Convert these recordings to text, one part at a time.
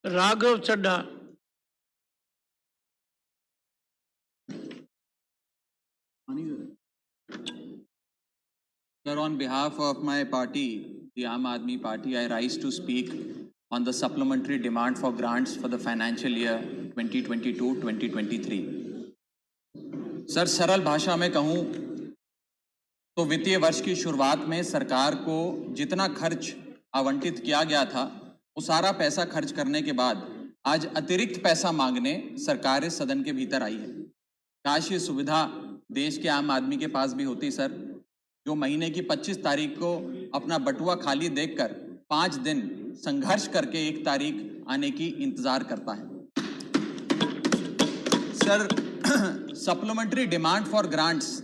Raghav Chadha. Sir, on behalf of my party, the Aam Aadmi Party, I rise to speak on the supplementary demand for grants for the financial year 2022-2023. Sir, सरल भाषा में कहूं तो वित्तीय वर्ष की शुरुआत में सरकार को जितना खर्च आवंटित किया गया था वो सारा पैसा खर्च करने के बाद आज अतिरिक्त पैसा मांगने सरकार इस सदन के भीतर आई है। काश ये सुविधा देश के आम आदमी के पास भी होती सर, जो महीने की 25 तारीख को अपना बटुआ खाली देखकर 5 दिन संघर्ष करके 1 तारीख आने की इंतजार करता है। Sir, supplementary demand for grants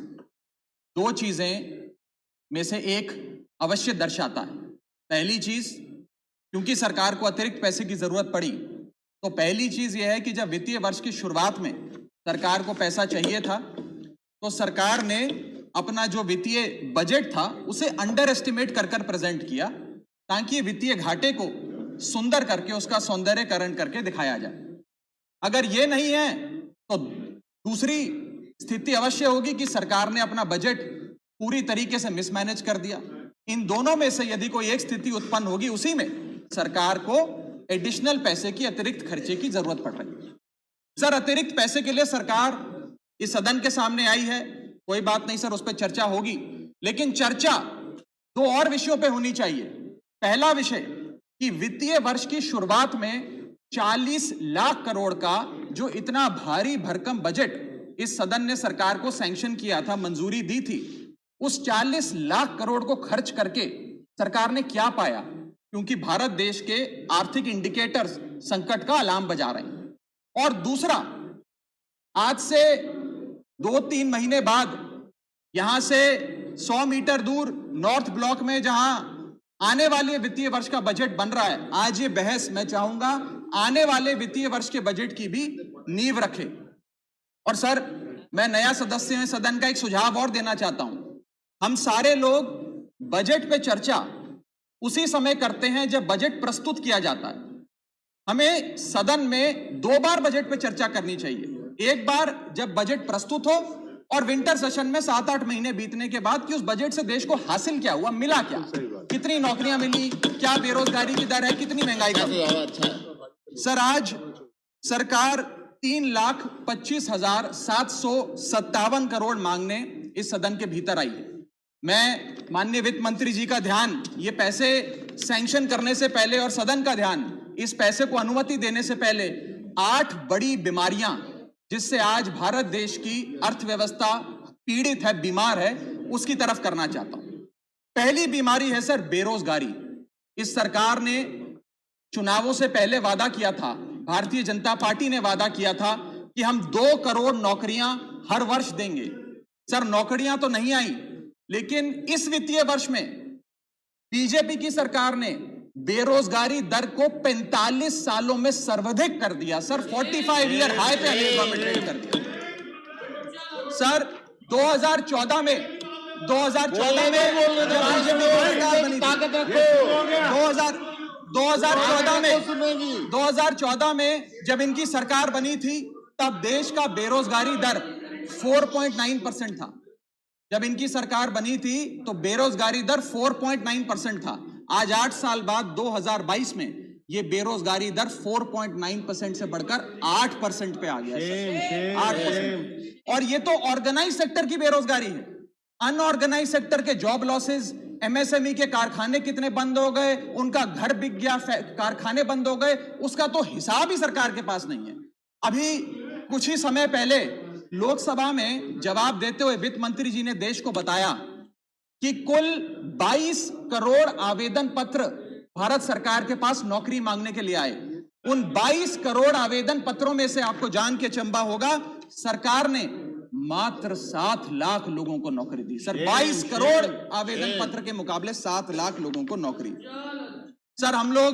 2 चीजें में से एक अवश्य दर्शाता है। पहली चीज, क्योंकि सरकार को अतिरिक्त पैसे की जरूरत पड़ी, तो पहली चीज यह है कि जब वित्तीय वर्ष की शुरुआत में सरकार को पैसा चाहिए था तो सरकार ने अपना जो वित्तीय बजट था उसे अंडर एस्टिमेट कर प्रेजेंट किया, ताकि वित्तीय घाटे को सुंदर करके उसका सौंदर्यकरण करके दिखाया जाए। अगर ये नहीं है तो दूसरी स्थिति अवश्य होगी कि सरकार ने अपना बजट पूरी तरीके से मिसमैनेज कर दिया। इन दोनों में से यदि कोई एक स्थिति उत्पन्न होगी, उसी में सरकार को एडिशनल पैसे की अतिरिक्त खर्चे की जरूरत पड़ रही है। सर, अतिरिक्त पैसे के लिए सरकार इस सदन के सामने आई है, कोई बात नहीं सर, उस पर चर्चा होगी, लेकिन चर्चा 2 और विषयों पे होनी चाहिए। पहला विषय कि वित्तीय वर्ष की शुरुआत में 40 लाख करोड़ का जो इतना भारी भरकम बजट इस सदन ने सरकार को सैंक्शन किया था, मंजूरी दी थी, उस 40 लाख करोड़ को खर्च करके सरकार ने क्या पाया? क्योंकि भारत देश के आर्थिक इंडिकेटर्स संकट का अलार्म बजा रहे हैं। और दूसरा, आज से 2-3 महीने बाद यहां से 100 मीटर दूर नॉर्थ ब्लॉक में जहां आने वाले वित्तीय वर्ष का बजट बन रहा है, आज ये बहस मैं चाहूंगा आने वाले वित्तीय वर्ष के बजट की भी नींव रखे। और सर, मैं नया सदस्य हूं सदन का, एक सुझाव और देना चाहता हूं। हम सारे लोग बजट पे चर्चा उसी समय करते हैं जब बजट प्रस्तुत किया जाता है। हमें सदन में 2 बार बजट पे चर्चा करनी चाहिए। एक बार जब बजट प्रस्तुत हो, और विंटर सेशन में 7-8 महीने बीतने के बाद कि उस बजट से देश को हासिल क्या हुआ, मिला क्या, कितनी नौकरियां मिली, क्या बेरोजगारी की दर है, कितनी महंगाई कम है। सर, आज सरकार 3,25,757 करोड़ मांगने इस सदन के भीतर आई है। मैं माननीय वित्त मंत्री जी का ध्यान ये पैसे सैंक्शन करने से पहले और सदन का ध्यान इस पैसे को अनुमति देने से पहले 8 बड़ी बीमारियां जिससे आज भारत देश की अर्थव्यवस्था पीड़ित है, बीमार है, उसकी तरफ करना चाहता हूं। पहली बीमारी है सर बेरोजगारी। इस सरकार ने चुनावों से पहले वादा किया था, भारतीय जनता पार्टी ने वादा किया था कि हम 2 करोड़ नौकरियां हर वर्ष देंगे। सर, नौकरियां तो नहीं आई, लेकिन इस वित्तीय वर्ष में बीजेपी की सरकार ने बेरोजगारी दर को 45 सालों में सर्वाधिक कर दिया। सर, 45 ईयर हाई पे अनएम्प्लॉयमेंट कर दिया। सर, 2014 में जब इनकी सरकार बनी थी, तब देश का बेरोजगारी दर 4.9% था। जब इनकी सरकार बनी थी तो बेरोजगारी दर 4.9% था। आज 8 साल बाद 2022 में ये बेरोजगारी दर 4.9% से बढ़कर 8% पे आ गया है। 8%। और ये तो ऑर्गेनाइज सेक्टर की बेरोजगारी है। अनऑर्गेनाइज सेक्टर के जॉब लॉसेस, एमएसएमई के कारखाने कितने बंद हो गए, उनका घर बिक गया, कारखाने बंद हो गए, उसका तो हिसाब ही सरकार के पास नहीं है। अभी कुछ ही समय पहले लोकसभा में जवाब देते हुए वित्त मंत्री जी ने देश को बताया कि कुल 22 करोड़ आवेदन पत्र भारत सरकार के पास नौकरी मांगने के लिए आए। उन 22 करोड़ आवेदन पत्रों में से आपको जान के चंबा होगा, सरकार ने मात्र 7 लाख लोगों को नौकरी दी। सर, 22 करोड़ आवेदन पत्र के मुकाबले 7 लाख लोगों को नौकरी। सर, हम लोग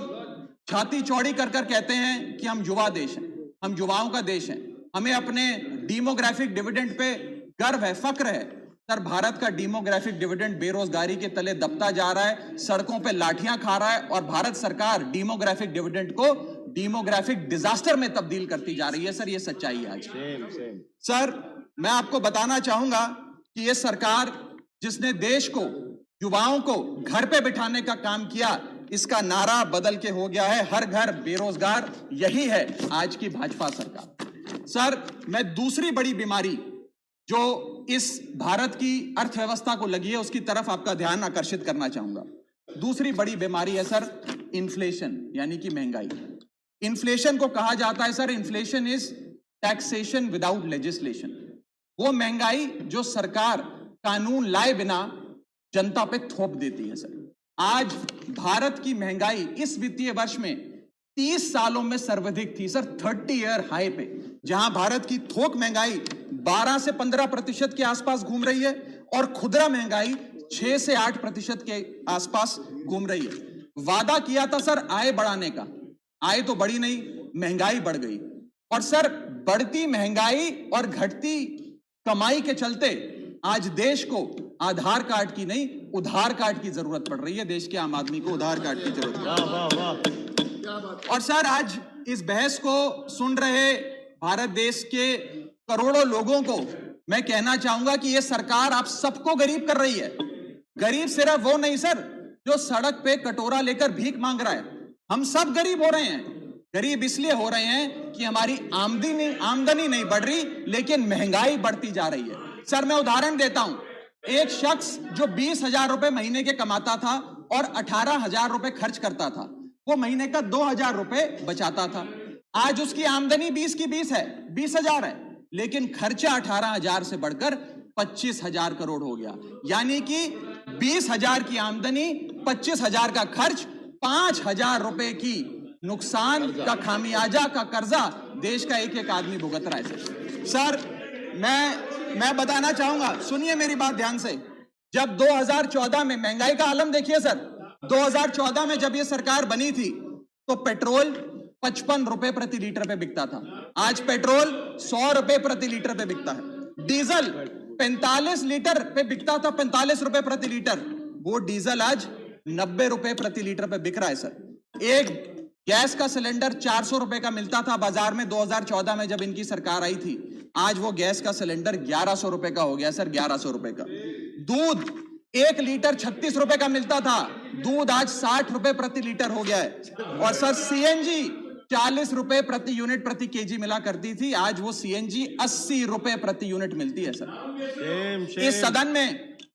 छाती चौड़ी कर कहते हैं कि हम युवा देश हैं, हम युवाओं का देश है, हमें अपने डेमोग्राफिक डिविडेंड पे गर्व है, फक्र है। सर भारत का डेमोग्राफिक डिविडेंड बेरोजगारी के तले दबता जा रहा है, सड़कों पे लाठियां खा रहा है और भारत सरकार डेमोग्राफिक डिविडेंड को डेमोग्राफिक डिजास्टर में तब्दील करती जा रही है। सर ये सच्चाई है आज। सर मैं आपको बताना चाहूंगा कि ये सरकार जिसने देश को, युवाओं को घर पे बिठाने का काम किया, इसका नारा बदल के हो गया है हर घर बेरोजगार। यही है आज की भाजपा सरकार। सर मैं दूसरी बड़ी बीमारी जो इस भारत की अर्थव्यवस्था को लगी है उसकी तरफ आपका ध्यान आकर्षित करना चाहूंगा। दूसरी बड़ी बीमारी है सर इन्फ्लेशन, यानी कि महंगाई। इन्फ्लेशन को कहा जाता है sir, inflation is taxation without legislation. वो महंगाई जो सरकार कानून लाए बिना जनता पे थोप देती है। सर आज भारत की महंगाई इस वित्तीय वर्ष में 30 सालों में सर्वाधिक थी सर, 30 ईयर हाई पे, जहां भारत की थोक महंगाई 12 से 15% के आसपास घूम रही है और खुदरा महंगाई 6 से 8% के आसपास घूम रही है। वादा किया था सर आय बढ़ाने का, आय तो बढ़ी नहीं, महंगाई बढ़ गई। और सर बढ़ती महंगाई और घटती कमाई के चलते आज देश को आधार कार्ड की नहीं, उधार कार्ड की जरूरत पड़ रही है। देश के आम आदमी को उधार कार्ड की जरूरत है। और सर आज इस बहस को सुन रहे भारत देश के करोड़ों लोगों को मैं कहना चाहूंगा कि यह सरकार आप सबको गरीब कर रही है। गरीब सिर्फ वो नहीं सर जो सड़क पे कटोरा लेकर भीख मांग रहा है, हम सब गरीब हो रहे हैं। गरीब इसलिए हो रहे हैं कि हमारी आमदनी नहीं बढ़ रही, लेकिन महंगाई बढ़ती जा रही है। सर मैं उदाहरण देता हूं, एक शख्स जो 20,000 रुपए महीने के कमाता था और 18,000 रुपए खर्च करता था, वो महीने का 2,000 रुपए बचाता था। आज उसकी आमदनी 20 की 20 है, 20,000 है, लेकिन खर्चा 18,000 से बढ़कर 25,000 करोड़ हो गया। यानी कि 20,000 की आमदनी, 25,000 का खर्च, 5,000 रुपए की नुकसान का खामियाजा का कर्जा देश का एक एक आदमी भुगत रहा है। सर मैं बताना चाहूंगा, सुनिए मेरी बात ध्यान से। जब 2014 में महंगाई का आलम देखिए सर, 2014 में जब यह सरकार बनी थी तो पेट्रोल 55 रुपए प्रति लीटर पे बिकता था, आज पेट्रोल 100 रुपए प्रति लीटर पे बिकता है। डीजल 45 लीटर पे बिकता था, 45 रुपए प्रति लीटर, वो डीजल आज 90 रुपए प्रति लीटर पे बिक रहा है। सर एक गैस का सिलेंडर 400 रुपए का मिलता था बाजार में 2014 में जब इनकी सरकार आई थी, आज वो गैस का सिलेंडर 1100 रुपए का हो गया सर, 1100 रुपए का। दूध 1 लीटर 36 रुपए का मिलता था, दूध आज 60 रुपए प्रति लीटर हो गया है। और सर सीएनजी 40 रुपए प्रति यूनिट प्रति केजी मिला करती थी, आज वो सीएनजी 80 रुपए प्रति यूनिट मिलती है। सर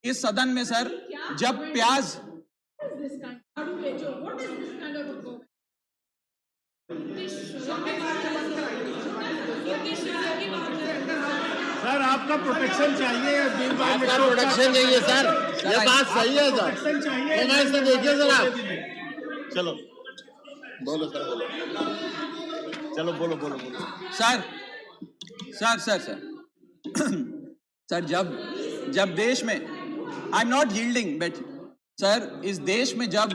इस सदन में सर जब प्याज सर आपका प्रोटेक्शन चाहिए, आपका प्रोटेक्शन चाहिए सर, ये बात सही है सर। तो मैं इसे देखिए सर, आप चलो बोलो सर, बोलो चलो, बोलो बोलो बोलो sir sir sir sir sir जब देश में, I am not yielding but sir, इस देश में जब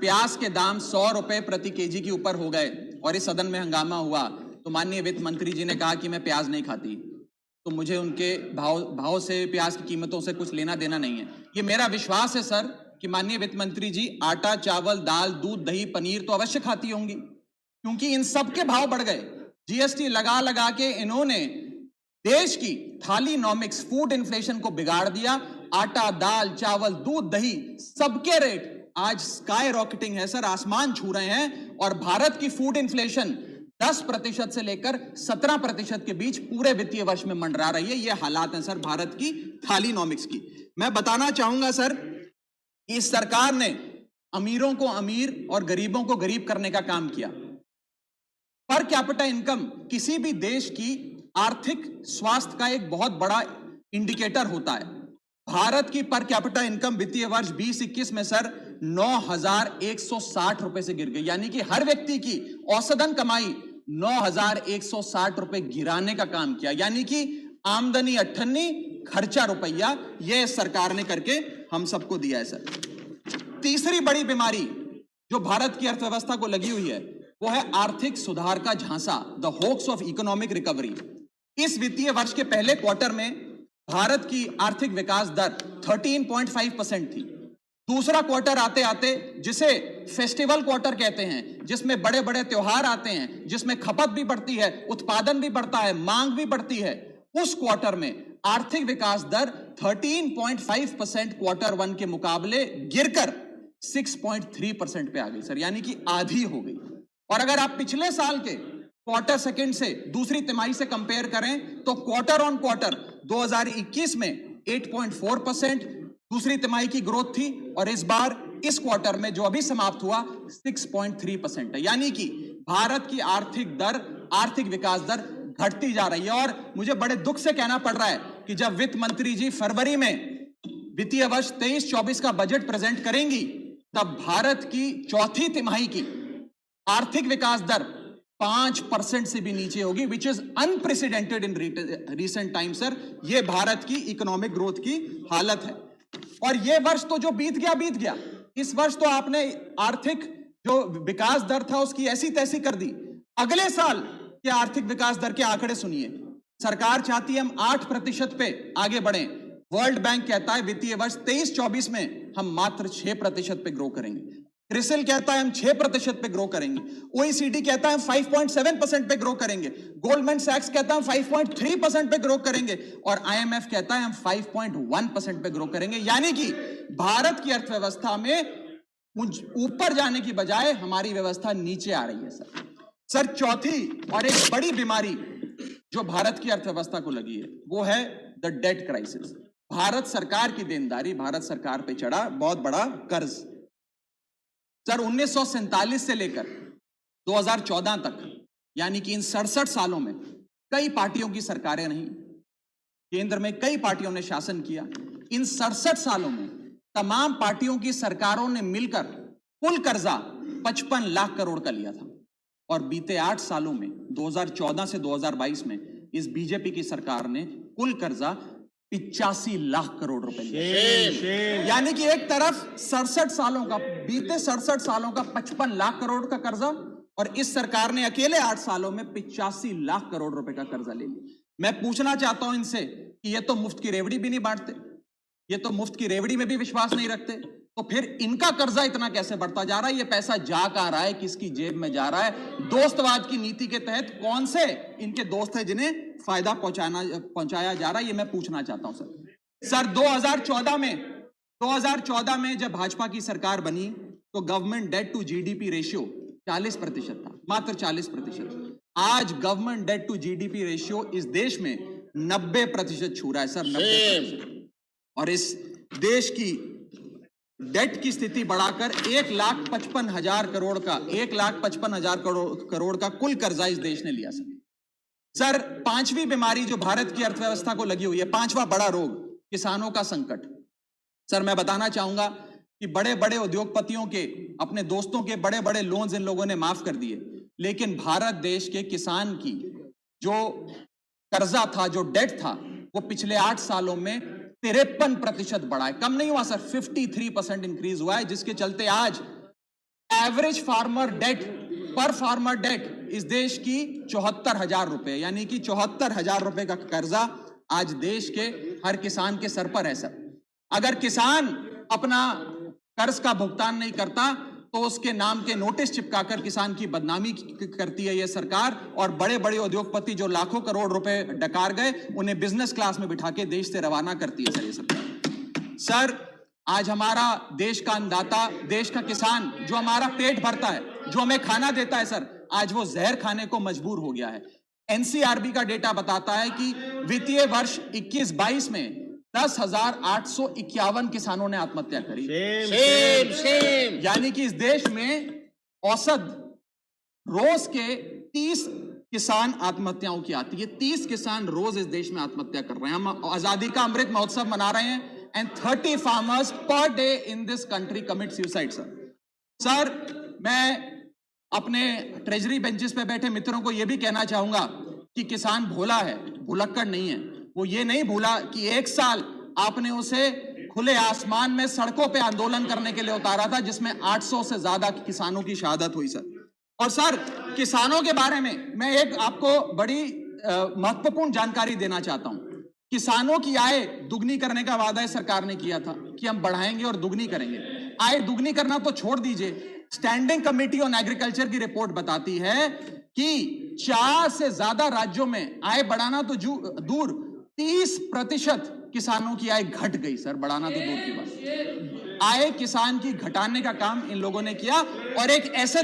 प्याज के दाम 100 रुपए प्रति केजी के ऊपर हो गए और इस सदन में हंगामा हुआ तो माननीय वित्त मंत्री जी ने कहा कि मैं प्याज नहीं खाती, तो मुझे उनके भाव से, प्याज की कीमतों से कुछ लेना देना नहीं है। ये मेरा विश्वास है सर कि माननीय वित्त मंत्री जी आटा, चावल, दाल, दूध, दही, पनीर तो अवश्य खाती होंगी, क्योंकि इन सब के भाव बढ़ गए। जीएसटी लगा लगा के इन्होंने देश की थाली नॉमिक्स, फूड इन्फ्लेशन को बिगाड़ दिया। आटा, दाल, चावल, दूध, दही, सबके रेट आज स्काई रॉकेटिंग है सर, आसमान छू रहे हैं। और भारत की फूड इन्फ्लेशन 10% से लेकर 17% के बीच पूरे वित्तीय वर्ष में मंडरा रही है। ये हालात हैं सर भारत की थाली नॉमिक्स की। मैं बताना चाहूंगा सर, इस सरकार ने अमीरों को अमीर और गरीबों को गरीब करने का काम किया। पर कैपिटा इनकम किसी भी देश की आर्थिक स्वास्थ्य का एक बहुत बड़ा इंडिकेटर होता है। भारत की पर कैपिटा इनकम वित्तीय वर्ष 2021 में सर 9,160 रुपए से गिर गई, यानी कि हर व्यक्ति की औसतन कमाई 9,160 रुपए गिराने का काम किया। यानी कि आमदनी 98, खर्चा रुपया, यह सरकार ने करके हम सबको दिया है सर। तीसरी बड़ी बीमारी जो भारत की अर्थव्यवस्था को लगी हुई है वो है आर्थिक सुधार का झांसा, the hoax of economic recovery. इस वित्तीय वर्ष के पहले क्वार्टर में भारत की आर्थिक विकास दर 13.5% थी। दूसरा क्वार्टर आते आते, जिसे फेस्टिवल क्वार्टर कहते हैं, जिसमें बड़े बड़े त्योहार आते हैं, जिसमें खपत भी बढ़ती है, उत्पादन भी बढ़ता है, मांग भी बढ़ती है, उस क्वार्टर में आर्थिक विकास दर 13.5% क्वार्टर वन के मुकाबले गिरकर 6.3% पे आ गई सर, यानी कि आधी हो गई। और अगर आप पिछले साल के क्वार्टर सेकंड से दूसरी तिमाही से कंपेयर करें तो क्वार्टर ऑन क्वार्टर 2021 में 8.4% दूसरी तिमाही की ग्रोथ थी, और इस बार इस क्वार्टर में जो अभी समाप्त हुआ 6.3% है, यानी कि भारत की आर्थिक विकास दर घटती जा रही है। और मुझे बड़े दुख से कहना पड़ रहा है कि जब वित्त मंत्री जी फरवरी में वित्तीय वर्ष 23-24 का बजट प्रेजेंट करेंगी, तब भारत की चौथी तिमाही की आर्थिक विकास दर 5% से भी नीचे होगी, which is unprecedented in recent time sir. यह भारत की इकोनॉमिक ग्रोथ की हालत है। और यह वर्ष तो जो बीत गया, इस वर्ष तो आपने आर्थिक जो विकास दर था उसकी ऐसी तैसी कर दी। अगले साल के आर्थिक विकास दर के आंकड़े सुनिए। सरकार चाहती है हम 8% पे आगे बढ़े। वर्ल्ड बैंक कहता है वित्तीय वर्ष 23-24 में हम मात्र 6% पे ग्रो करेंगे। क्रिसिल कहता है हम 6% पे ग्रो करेंगे। ओईसीडी कहता है हम 5.7% पे ग्रो करेंगे। गोल्डमैन सैक्स कहता है हम 5.3% पे ग्रो करेंगे, और आईएमएफ कहता है हम 5.1% पे ग्रो करेंगे। यानी कि भारत की अर्थव्यवस्था में ऊपर जाने की बजाय हमारी व्यवस्था नीचे आ रही है सर। चौथी और एक बड़ी बीमारी जो भारत की अर्थव्यवस्था को लगी है वो है द डेट क्राइसिस। भारत सरकार की देनदारी, भारत सरकार पे चढ़ा बहुत बड़ा कर्ज। सर 1947 से लेकर 2014 तक, यानी कि इन 67 सालों में कई पार्टियों की सरकारें रहीं, केंद्र में कई पार्टियों ने शासन किया। इन 67 सालों में तमाम पार्टियों की सरकारों ने मिलकर कुल कर्जा 55 लाख करोड़ का लिया था, और बीते 8 सालों में 2014 से 2022 में इस बीजेपी की सरकार ने कुल कर्जा 85 लाख करोड़ रुपए लिया। यानी कि एक तरफ बीते 67 सालों का 55 लाख करोड़ का कर्जा, और इस सरकार ने अकेले 8 सालों में 85 लाख करोड़ रुपए का कर्जा ले लिया। मैं पूछना चाहता हूं इनसे कि ये तो मुफ्त की रेवड़ी भी नहीं बांटते, ये तो मुफ्त की रेवड़ी में भी विश्वास नहीं रखते, तो फिर इनका कर्जा इतना कैसे बढ़ता जा रहा है? ये पैसा जा कहां रहा है, किसकी जेब में जा रहा है? दोस्तवाद की नीति के तहत कौन से इनके दोस्त हैं जिन्हें फायदा पहुंचाया जा रहा है? ये मैं पूछना चाहता हूं सर 2014 में जब भाजपा की सरकार बनी तो government debt to GDP ratio 40% था, मात्र 40%। आज government debt to GDP ratio इस देश में 90% छू रहा है सर, 90%। और इस देश की डेट की स्थिति बढ़ाकर 1,55,000 करोड़ का कुल कर्जा इस देश ने लिया सर। पांचवी बीमारी जो भारत की अर्थव्यवस्था को लगी हुई है, पांचवा बड़ा रोग, किसानों का संकट। सर मैं बताना चाहूंगा कि बड़े बड़े उद्योगपतियों के, अपने दोस्तों के बड़े बड़े लोन्स इन लोगों ने माफ कर दिए, लेकिन भारत देश के किसान की जो कर्जा था, जो डेट था, वो पिछले 8 सालों में 53% बढ़ा है, कम नहीं हुआ सर, 53% इंक्रीज हुआ है, जिसके चलते आज एवरेज फार्मर डेट पर फार्मर डेट इस देश की 74,000 रुपए, यानी कि 74,000 रुपए का कर्जा आज देश के हर किसान के सर पर है सर। अगर किसान अपना कर्ज का भुगतान नहीं करता तो उसके नाम के नोटिस चिपकाकर किसान की बदनामी करती है यह सरकार, और बड़े बड़े उद्योगपति जो लाखों करोड़ रुपए डकार गए उन्हें बिजनेस क्लास में बिठा के देश से रवाना करती है सर ये सरकार। सर आज हमारा देश का अन्नदाता, देश का किसान जो हमारा पेट भरता है, जो हमें खाना देता है सर, आज वो जहर खाने को मजबूर हो गया है। एनसीआरबी का डेटा बताता है कि वित्तीय वर्ष 21-22 में 10,851 किसानों ने आत्महत्या करी। यानी कि इस देश में औसत रोज के 30 किसान आत्महत्याओं की आती है। 30 किसान रोज इस देश में आत्महत्या कर रहे हैं। हम आजादी का अमृत महोत्सव मना रहे हैं, and 30 farmers per day in this country commit suicide sir मैं अपने ट्रेजरी बेंचेस पे बैठे मित्रों को यह भी कहना चाहूंगा कि किसान भोला है, भुलक्कड़ नहीं है। वो ये नहीं भूला कि 1 साल आपने उसे खुले आसमान में सड़कों पे आंदोलन करने के लिए उतारा था, जिसमें 800 से ज्यादा किसानों की शहादत हुई सर। और सर किसानों के बारे में मैं एक आपको बड़ी महत्वपूर्ण जानकारी देना चाहता हूं। किसानों की आय दुगनी करने का वादा है सरकार ने किया था कि हम बढ़ाएंगे और दुगनी करेंगे। आय दुगनी करना तो छोड़ दीजिए, स्टैंडिंग कमेटी ऑन एग्रीकल्चर की रिपोर्ट बताती है कि 4 से ज्यादा राज्यों में आय बढ़ाना तो दूर, 30% किसानों की आय घट गई सर, बढ़ाना तो दूर की बात। आय किसान की घटाने का काम इन लोगों ने किया, और एक ऐसे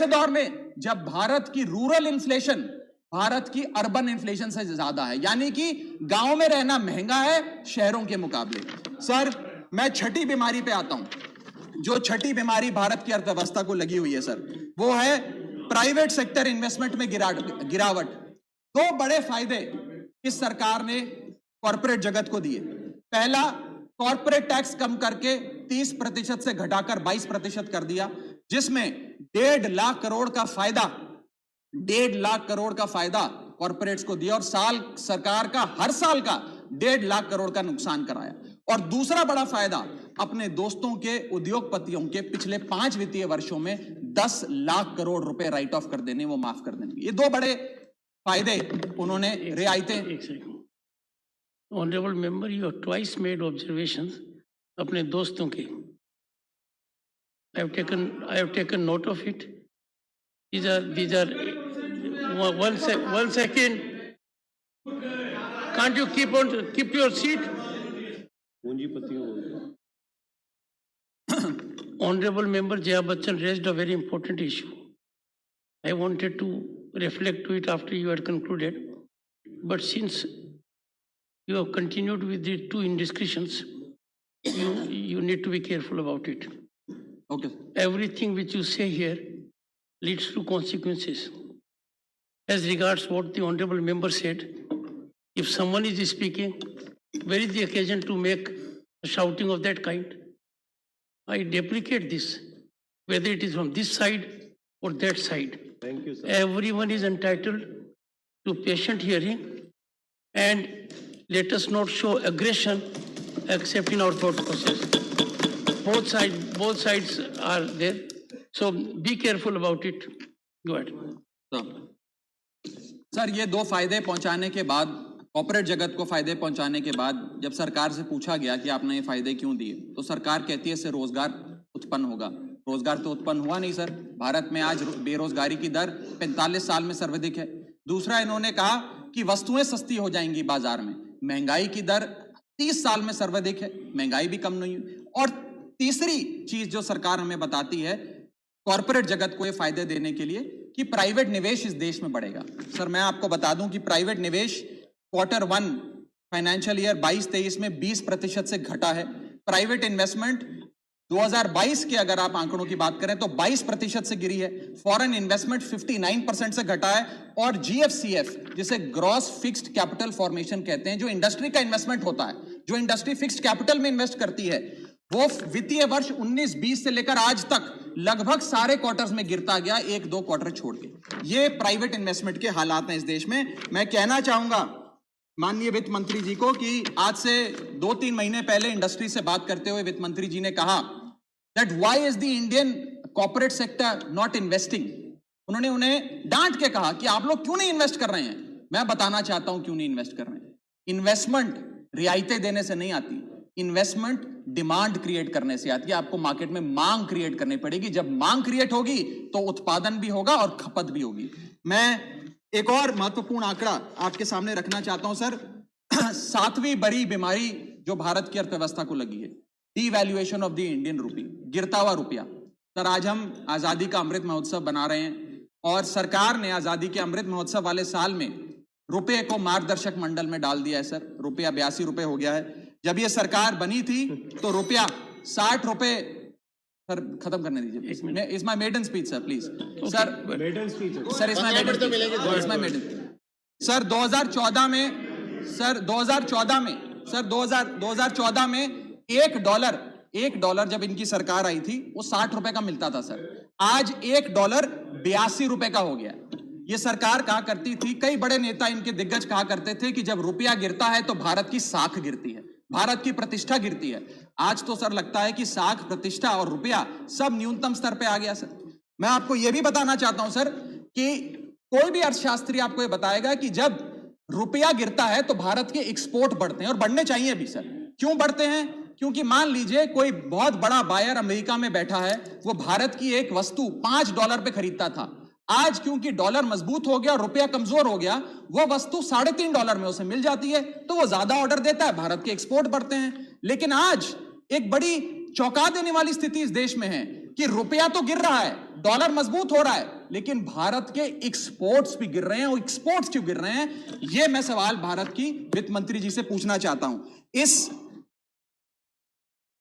दौर में जब भारत की रूरल इन्फ्लेशन भारत की अर्बन इन्फ्लेशन से ज्यादा है, यानी कि गांव में रहना महंगा है शहरों के मुकाबले। सर मैं छठी बीमारी पे आता हूं। जो छठी बीमारी भारत की अर्थव्यवस्था को लगी हुई है सर, वो है प्राइवेट सेक्टर इन्वेस्टमेंट में गिरावट। 2 बड़े फायदे इस सरकार ने कॉर्पोरेट जगत को दिए। पहला, कॉर्पोरेट टैक्स कम करके 30% से घटाकर 22% कर दिया, जिसमें 1.5 लाख करोड़ का फायदा 1.5 लाख करोड़ का फायदा कॉर्पोरेट्स को दिया, और सरकार का हर साल का 1.5 लाख करोड़ का नुकसान कराया। और दूसरा बड़ा फायदा, अपने दोस्तों के उद्योगपतियों के पिछले 5 वित्तीय वर्षों में 10 लाख करोड़ रुपए राइट ऑफ कर देने, वो माफ कर देने। ये 2 बड़े फायदे उन्होंने, रियायतें। Honourable member, you have twice made observations अपने दोस्तों के। I have taken note of it. These are one second. Can't you keep your seat? Honorable member Jaya Bachchan raised a very important issue. I wanted to reflect to it after you had concluded, but since you have continued with the 2 indiscretions, you need to be careful about it. Okay. Everything which you say here leads to consequences. As regards what the honorable member said, if someone is speaking, where is the occasion to make a shouting of that kind? I deprecate this, whether it is from this side or that side. Thank you, sir. Everyone is entitled to patient hearing, and let us not show aggression except in our thought process. Both sides are there, so be careful about it. Go ahead. Sir ये 2 फायदे पहुंचाने के बाद, corporate जगत को फायदे पहुंचाने के बाद, जब सरकार से पूछा गया कि आपने ये फायदे क्यों दिए, तो सरकार कहती है इससे रोजगार उत्पन्न होगा। रोजगार तो उत्पन्न हुआ नहीं सर। भारत में आज बेरोजगारी की दर 45 साल में सर्वाधिक है। दूसरा, इन्होंने कहा कि वस्तुएं सस्ती हो जाएंगी बाजार में। महंगाई की दर 30 साल में सर्वाधिक है, महंगाई भी कम नहीं हुई। और तीसरी चीज जो सरकार हमें बताती है कॉर्पोरेट जगत को ये फायदे देने के लिए, कि प्राइवेट निवेश इस देश में बढ़ेगा। सर मैं आपको बता दूं कि प्राइवेट निवेश Q1 फाइनेंशियल ईयर 22-23 में 20% से घटा है। प्राइवेट इन्वेस्टमेंट 2022 के अगर आप आंकड़ों की बात करें तो 22% से गिरी है। फॉरेन इन्वेस्टमेंट 59% से घटा है। और GFCF, जिसे ग्रॉस फिक्स्ड कैपिटल फॉर्मेशन कहते हैं, जो इंडस्ट्री का इन्वेस्टमेंट होता है, जो इंडस्ट्री फिक्स्ड कैपिटल में इन्वेस्ट करती है, वो वित्तीय वर्ष 19-20 से लेकर आज तक लगभग सारे क्वार्टर्स में गिरता गया, 1-2 क्वार्टर छोड़ के। ये प्राइवेट इन्वेस्टमेंट के हालात हैं इस देश में। मैं कहना चाहूंगा माननीय वित्त मंत्री जी को कि आज से 2-3 महीने पहले इंडस्ट्री से बात करते हुए वित्त मंत्री जी ने कहा that why is the Indian corporate sector not investing. उन्होंने उन्हें डांट के कहा कि आप लोग क्यों नहीं इन्वेस्ट कर रहे हैं। मैं बताना चाहता हूं क्यों नहीं इन्वेस्ट कर रहे हैं। इन्वेस्टमेंट रियायतें देने से नहीं आती, इन्वेस्टमेंट डिमांड क्रिएट करने से आती है। आपको मार्केट में मांग क्रिएट करनी पड़ेगी। जब मांग क्रिएट होगी तो उत्पादन भी होगा और खपत भी होगी। मैं एक और महत्वपूर्ण आंकड़ा आपके सामने रखना चाहता हूं सर। 7वीं बड़ी बीमारी जो भारत की अर्थव्यवस्था को लगी है, devaluation of the Indian rupee, गिरता हुआ रुपया। सर आज हम आजादी का अमृत महोत्सव बना रहे हैं और सरकार ने आजादी के अमृत महोत्सव वाले साल में रुपये को मार्गदर्शक मंडल में डाल दिया है सर। रुपया 82 रुपए हो गया है। जब ये सरकार बनी थी तो रुपया 60 रुपए। सर खत्म करने दीजिए। Is my maiden speech sir, please sir. Maiden speech sir is my maiden. Sir 2014 में 1 डॉलर जब इनकी सरकार आई थी वो 60 रुपए का मिलता था सर। आज 1 डॉलर 82 रुपए का हो गया। ये सरकार कहा करती थी, कई बड़े नेता इनके दिग्गज कहा करते थे कि जब रुपया गिरता है तो भारत की साख गिरती है, भारत की प्रतिष्ठा गिरती है। आज तो सर लगता है कि साख, प्रतिष्ठा और रुपया सब न्यूनतम स्तर पे आ गया सर। मैं आपको यह भी बताना चाहता हूं सर कि कोई भी अर्थशास्त्री आपको यह बताएगा कि जब रुपया गिरता है तो भारत के एक्सपोर्ट बढ़ते हैं, और बढ़ने चाहिए भी सर। क्यों बढ़ते हैं? क्योंकि मान लीजिए कोई बहुत बड़ा बायर अमेरिका में बैठा है, वो भारत की एक वस्तु $5 पे खरीदता था, आज क्योंकि डॉलर मजबूत हो गया और रुपया कमजोर हो गया, वो वस्तु $3.5 में उसे मिल जाती है, तो वो ज्यादा ऑर्डर देता है, भारत के एक्सपोर्ट बढ़ते हैं। लेकिन आज एक बड़ी चौंका देने वाली स्थिति इस देश में है कि रुपया तो गिर रहा है, डॉलर मजबूत हो रहा है, लेकिन भारत के एक्सपोर्ट्स भी गिर रहे हैं। और एक्सपोर्ट्स क्यों गिर रहे हैं, यह मैं सवाल भारत की वित्त मंत्री जी से पूछना चाहता हूं। इस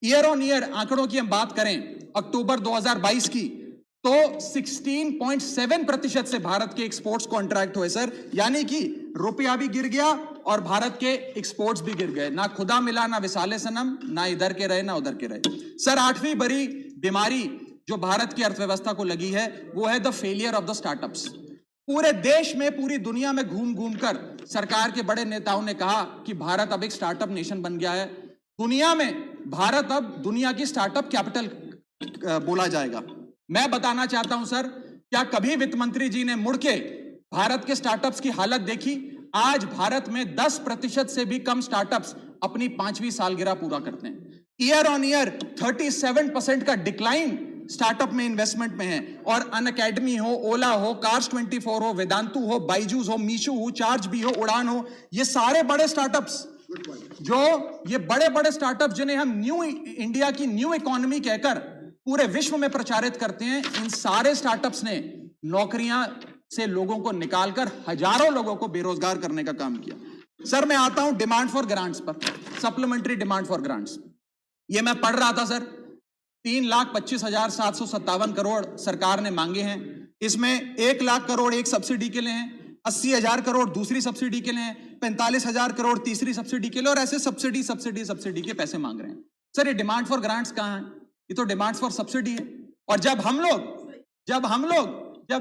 ईयर ऑन ईयर आंकड़ों की हम बात करें अक्टूबर 2022 की, तो 16.7% से भारत के एक्सपोर्ट्स कॉन्ट्रैक्ट हुए सर, यानी कि रुपया भी गिर गया और भारत के एक्सपोर्ट्स भी गिर गए। ना खुदा मिला, ना विसाले सनम, ना इधर के रहे ना उधर के रहे। सर, 8वीं बड़ी बीमारी जो भारत की अर्थव्यवस्था को लगी है वो है the failure of the startups. पूरे देश में, पूरी दुनिया में घूम घूम कर सरकार के बड़े नेताओं ने कहा कि भारत अब एक स्टार्टअप नेशन बन गया है। दुनिया में भारत अब दुनिया की स्टार्टअप कैपिटल बोला जाएगा। मैं बताना चाहता हूं सर, क्या कभी वित्त मंत्री जी ने मुड़ के भारत के स्टार्टअप्स की हालत देखी? आज भारत में 10% से भी कम स्टार्टअप्स अपनी 5वीं सालगिरह पूरा करते हैं। ईयर ऑन ईयर 37% का डिक्लाइन स्टार्टअप में इन्वेस्टमेंट में है। और अनअकैडमी हो, ओला हो, कार्स 24 हो, वेदांतु हो, बाइजूस हो, मीशो हो, चार्ज भी हो, उड़ान हो, ये सारे बड़े स्टार्टअप्स, ये बड़े बड़े स्टार्टअप जिन्हें हम न्यू इंडिया की न्यू इकोनॉमी कहकर पूरे विश्व में प्रचारित करते हैं, इन सारे स्टार्टअप्स ने नौकरियां से लोगों को निकालकर हजारों लोगों को बेरोजगार करने का काम किया। सर, मैं आता हूं डिमांड फॉर ग्रांट्स पर, सप्लीमेंट्री डिमांड फॉर ग्रांट्स। ये मैं पढ़ रहा था सर, 3,25,757 करोड़ सरकार ने मांगे हैं। इसमें 1 लाख करोड़ एक सब्सिडी के लिए हैं, 80,000 करोड़ दूसरी सब्सिडी के लिए हैं, 45,000 करोड़ तीसरी सब्सिडी के लिए, और ऐसे सब्सिडी के पैसे मांग रहे हैं। सर, ये डिमांड फॉर ग्रांट्स कहां है? ये तो डिमांड फॉर सब्सिडी है। और जब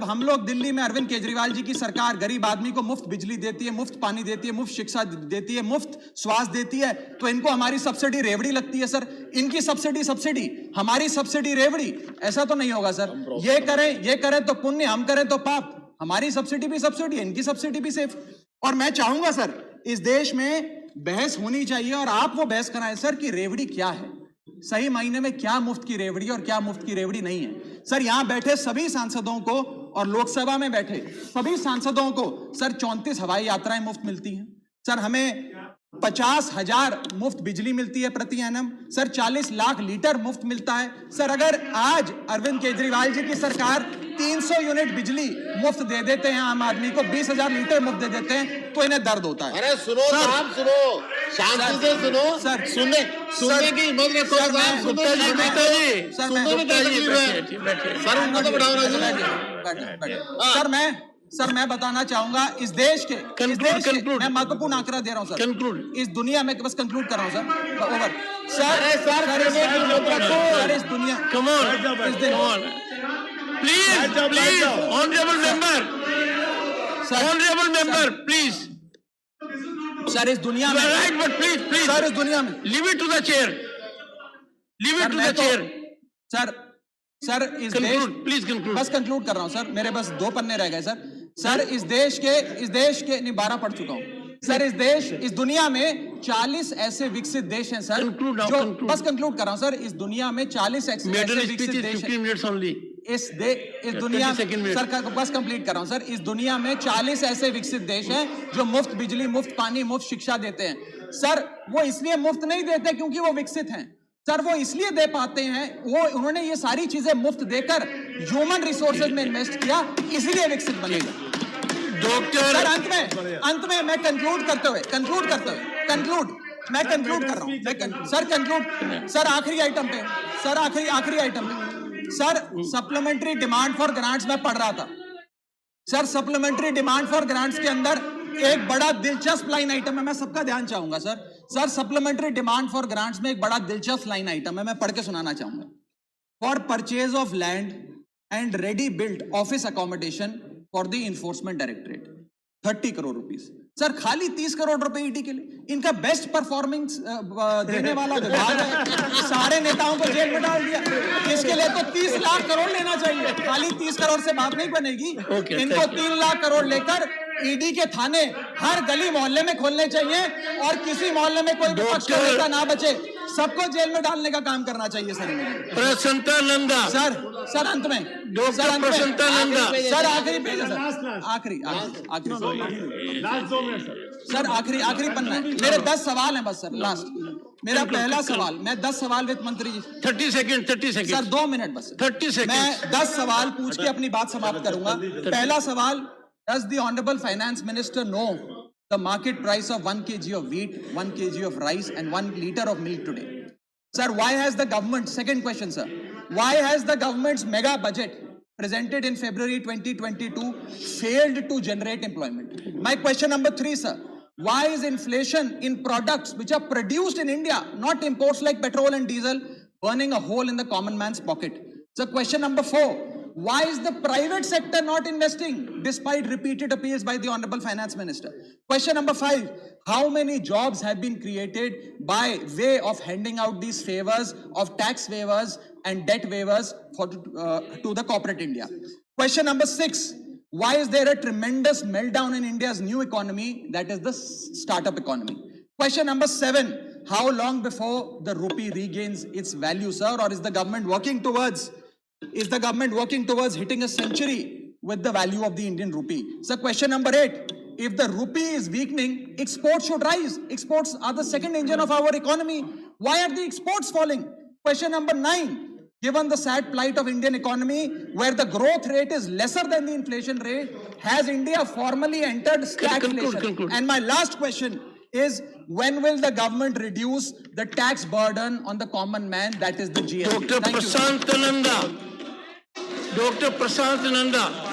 हम लोग दिल्ली में अरविंद केजरीवाल जी की सरकार गरीब आदमी को मुफ्त बिजली देती है, मुफ्त पानी देती है, मुफ्त शिक्षा देती है, मुफ्त स्वास्थ्य देती है, तो इनको हमारी सब्सिडी रेवड़ी लगती है सर। इनकी सब्सिडी, हमारी सब्सिडी रेवड़ी, ऐसा तो नहीं होगा सर। ये करें तो पुण्य, हम करें तो पाप। हमारी सब्सिडी भी सब्सिडी है, इनकी सब्सिडी भी सेफ। और मैं चाहूंगा सर, इस देश में बहस होनी चाहिए और आप वो बहस कराएं सर कि रेवड़ी क्या है, सही मायने में क्या मुफ्त की रेवड़ी और क्या मुफ्त की रेवड़ी नहीं है। सर, यहां बैठे सभी सांसदों को और लोकसभा में बैठे सभी सांसदों को सर 34 हवाई यात्राएं मुफ्त मिलती हैं। सर, हमें 50,000 मुफ्त बिजली मिलती है प्रति एनम। सर, 40 लाख लीटर मुफ्त मिलता है। सर, अगर आज अरविंद केजरीवाल जी की सरकार 300 यूनिट बिजली मुफ्त दे देते हैं आम आदमी को, 20,000 लीटर मुफ्त दे देते हैं, तो इन्हें दर्द होता है। अरे सुनो साहब, सुनो, शांति से सुनो सर, सुनने की हिम्मत रखो साहब, सर मैं बताना चाहूंगा, इस देश के मैं महत्वपूर्ण आंकड़ा दे रहा हूं सर, कंक्लूड, इस दुनिया में बस कंक्लूड कर रहा हूं सर, ओवर सर, इस दुनिया, come on please honourable member please, sir, इस दुनिया में राइट, बट प्लीज सर, इस दुनिया में leave it to the chair, sir इस देश, प्लीज कंक्लूड, बस कंक्लूड कर रहा हूं सर, मेरे बस 2 पन्ने रह गए सर। सर, इस देश के नहीं 12 पढ़ चुका हूं सर। इस दुनिया में 40 ऐसे विकसित देश हैं सर, जो बस कंक्लूड कर रहा हूं सर, इस दुनिया में 40 ऐसे विकसित देश हैं। इस दुनिया सर बस कंप्लीट कर रहा हूं सर, इस दुनिया में 40 ऐसे विकसित देश हैं जो मुफ्त बिजली, मुफ्त पानी, मुफ्त शिक्षा देते हैं। सर, वो इसलिए मुफ्त नहीं देते क्योंकि वो विकसित हैं सर, वो इसलिए दे पाते हैं, उन्होंने ये सारी चीजें मुफ्त देकर ह्यूमन रिसोर्सेज में इन्वेस्ट किया, इसलिए विकसित बनेगा। डॉक्टर सर, अंत में मैं कंक्लूड करते हुए मैं कंक्लूड कर रहा हूं सर, कंक्लूड सर, आखिरी आइटम पे sir, supplementary demand for grants में पढ़ रहा था sir. Supplementary demand for grants के अंदर एक बड़ा दिलचस्प लाइन आइटम है, मैं सबका ध्यान चाहूंगा sir. Supplementary demand for grants में एक बड़ा दिलचस्प लाइन आइटम है, मैं पढ़ के सुनाना चाहूंगा। For purchase of land and ready built office accommodation for the enforcement directorate 30 crore rupees. Sir, खाली 30 करोड़ रुपए ईडी के लिए। इनका बेस्ट परफॉर्मेंस देने वाला विभाग है, सारे नेताओं को जेल में डाल दिया। इसके लिए तो 30 लाख करोड़ लेना चाहिए, खाली 30 करोड़ से बात नहीं बनेगी। इनको 3 लाख करोड़ लेकर ईडी के थाने हर गली मोहल्ले में खोलने चाहिए और किसी मोहल्ले में कोई विपक्ष का नेता ना बचे, सबको जेल में डालने का काम करना चाहिए सर। प्रसन्नता नंदा, सर अंत में डॉक्टर प्रसन्नता नंदा, सर आखिरी पेज है सर, आखिरी सर आखिरी पन्ना है। मेरे 10 सवाल हैं बस सर, लास्ट मेरा पहला सवाल, मैं 10 सवाल वित्त मंत्री जी 30 सेकंड सर 2 मिनट बस 30 सेकंड मैं 10 सवाल पूछ के अपनी बात समाप्त करूंगा। पहला सवाल, does the honorable finance minister know the market price of 1 kg of wheat, 1 kg of rice and 1 liter of milk today? Sir, why has the government, second question sir, why has the government's mega budget presented in February 2022 failed to generate employment? My question number 3 sir, why is inflation in products which are produced in India, not imports like petrol and diesel, burning a hole in the common man's pocket? So question number 4, why is the private sector not investing despite repeated appeals by the honorable finance minister? Question number 5, how many jobs have been created by way of handing out these favors of tax waivers and debt waivers to the corporate India? Question number 6, why is there a tremendous meltdown in India's new economy, that is the startup economy? Question number 7, how long before the rupee regains its value, sir, or is the government working towards hitting a century with the value of the Indian rupee? So question number 8, if the rupee is weakening, exports should rise. Exports are the second engine of our economy. Why are the exports falling? Question number 9, given the sad plight of Indian economy, where the growth rate is lesser than the inflation rate, has India formally entered stagflation? Conclude. And my last question is, when will the government reduce the tax burden on the common man, that is the GST? Dr. Thank you. Prashant Nanda, Dr. Prashant Nanda.